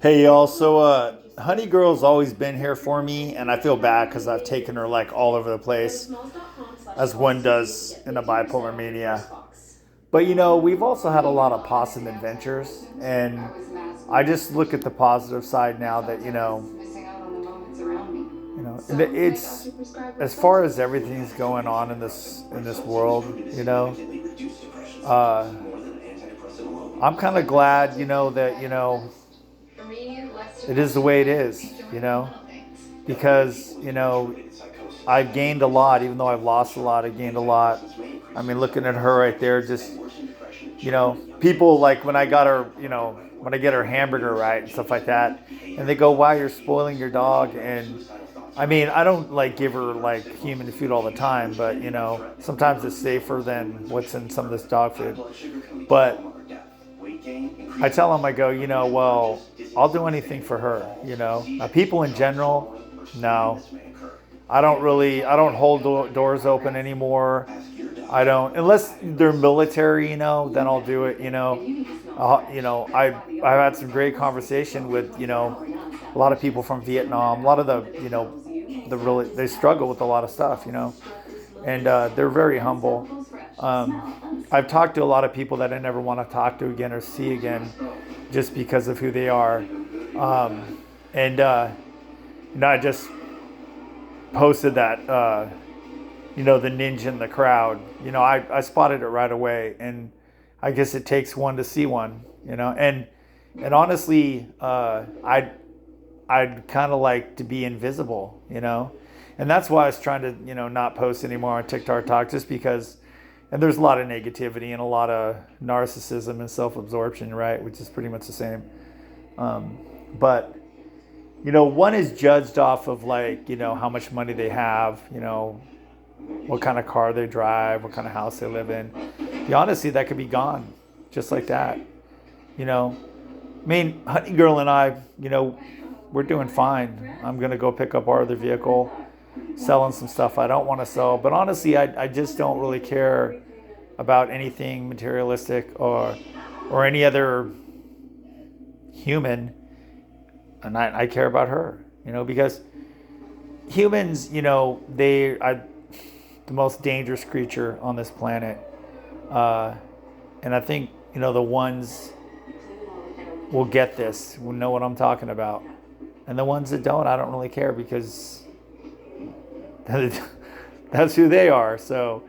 Hey y'all, so Honey Girl's always been here for me, and I feel bad because I've taken her like all over the place, as one does in a bipolar mania. But we've also had a lot of possum adventures, and I just look at the positive side now that it's as far as everything's going on in this world, uh, I'm kind of glad, that it is the way it is, because I've gained a lot, even though I've lost a lot. I gained a lot. I mean, looking at her right there, just people like when I got her, when I get her hamburger right and stuff like that, and they go, "Wow, you're spoiling your dog." And I mean, I don't like give her like human food all the time, but sometimes it's safer than what's in some of this dog food. But I tell them, I go, well, I'll do anything for her. People in general, no. I don't hold doors open anymore. I don't, unless they're military, then I'll do it, I've had some great conversation with, a lot of people from Vietnam. A lot of they struggle with a lot of stuff, and they're very humble. I've talked to a lot of people that I never want to talk to again or see again just because of who they are. And I just posted that, the ninja in the crowd. I spotted it right away, and I guess it takes one to see one, and honestly, I'd kind of like to be invisible, and that's why I was trying to, not post anymore on TikTok Talk, just because, and there's a lot of negativity and a lot of narcissism and self-absorption, right, which is pretty much the same. But one is judged off of like, how much money they have, what kind of car they drive, what kind of house they live in. Honestly, that could be gone just like that. I mean, Honey Girl and I, we're doing fine. I'm going to go pick up our other vehicle, selling some stuff I don't want to sell. But honestly, I just don't really care about anything materialistic or any other human. And I care about her, because humans, they are the most dangerous creature on this planet. And I think, the ones will get this, will know what I'm talking about. And the ones that don't, I don't really care, because that's who they are. So,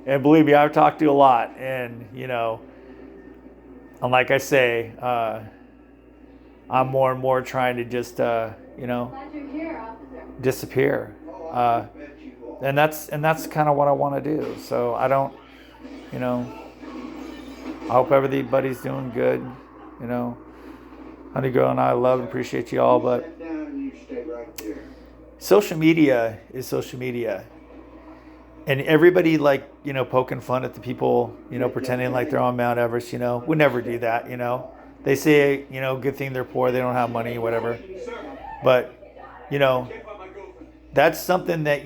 and believe me, I've talked to a lot, and, and like I say, I'm more and more trying to just, disappear. And that's kind of what I want to do. So I don't, I hope everybody's doing good. Honey Girl and I love and appreciate you all, but social media is social media. And everybody like, poking fun at the people, pretending like they're on Mount Everest, would never do that, They say, good thing they're poor, they don't have money, whatever. But, that's something that,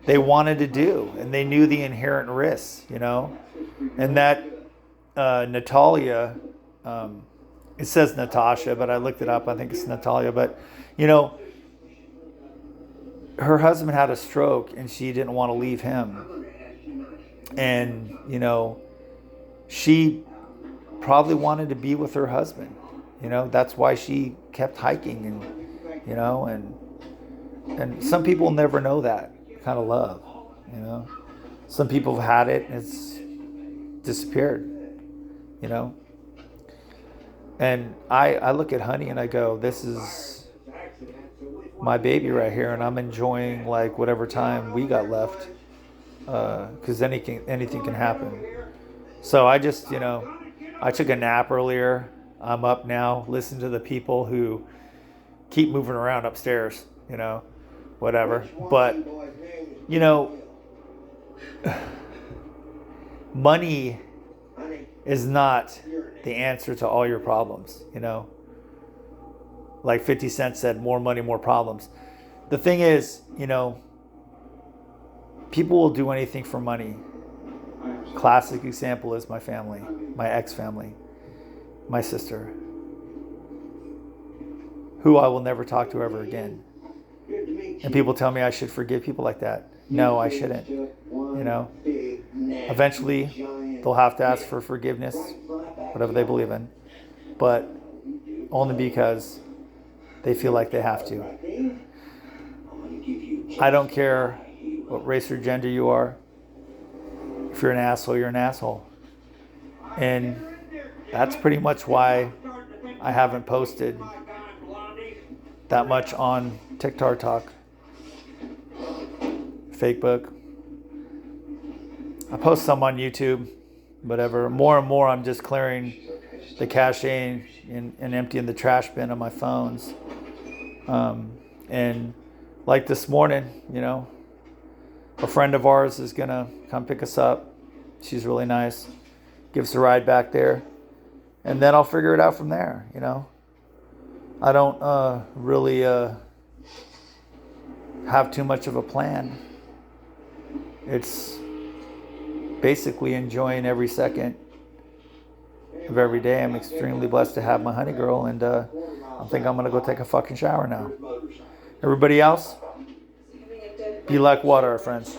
they wanted to do, and they knew the inherent risks, And that Natalia, it says Natasha, but I looked it up. I think it's Natalia. But, her husband had a stroke, and she didn't want to leave him. And, she probably wanted to be with her husband. That's why she kept hiking, and some people never know that kind of love. Some people have had it and it's disappeared. And I look at Honey and I go, this is my baby right here, and I'm enjoying like whatever time we got left, because anything can happen. So I just, I took a nap earlier. I'm up now, listening to the people who keep moving around upstairs, whatever. But, money is not the answer to all your problems, Like 50 Cent said, more money, more problems. The thing is, people will do anything for money. Classic example is my family, my ex-family. my sister, who I will never talk to ever again. And people tell me I should forgive people like that. No, I shouldn't. Eventually, they'll have to ask for forgiveness, whatever they believe in, but only because they feel like they have to. I don't care what race or gender you are. If you're an asshole, you're an asshole. And that's pretty much why I haven't posted that much on TikTok Talk, Fakebook. I post some on YouTube, whatever. More and more, I'm just clearing the cache and emptying the trash bin on my phones. And like this morning, a friend of ours is gonna come pick us up. She's really nice. Give us a ride back there, and then I'll figure it out from there. I don't really have too much of a plan. It's basically enjoying every second of every day. I'm extremely blessed to have my honey girl, and I think I'm gonna go take a fucking shower now. Everybody else, be like water, friends.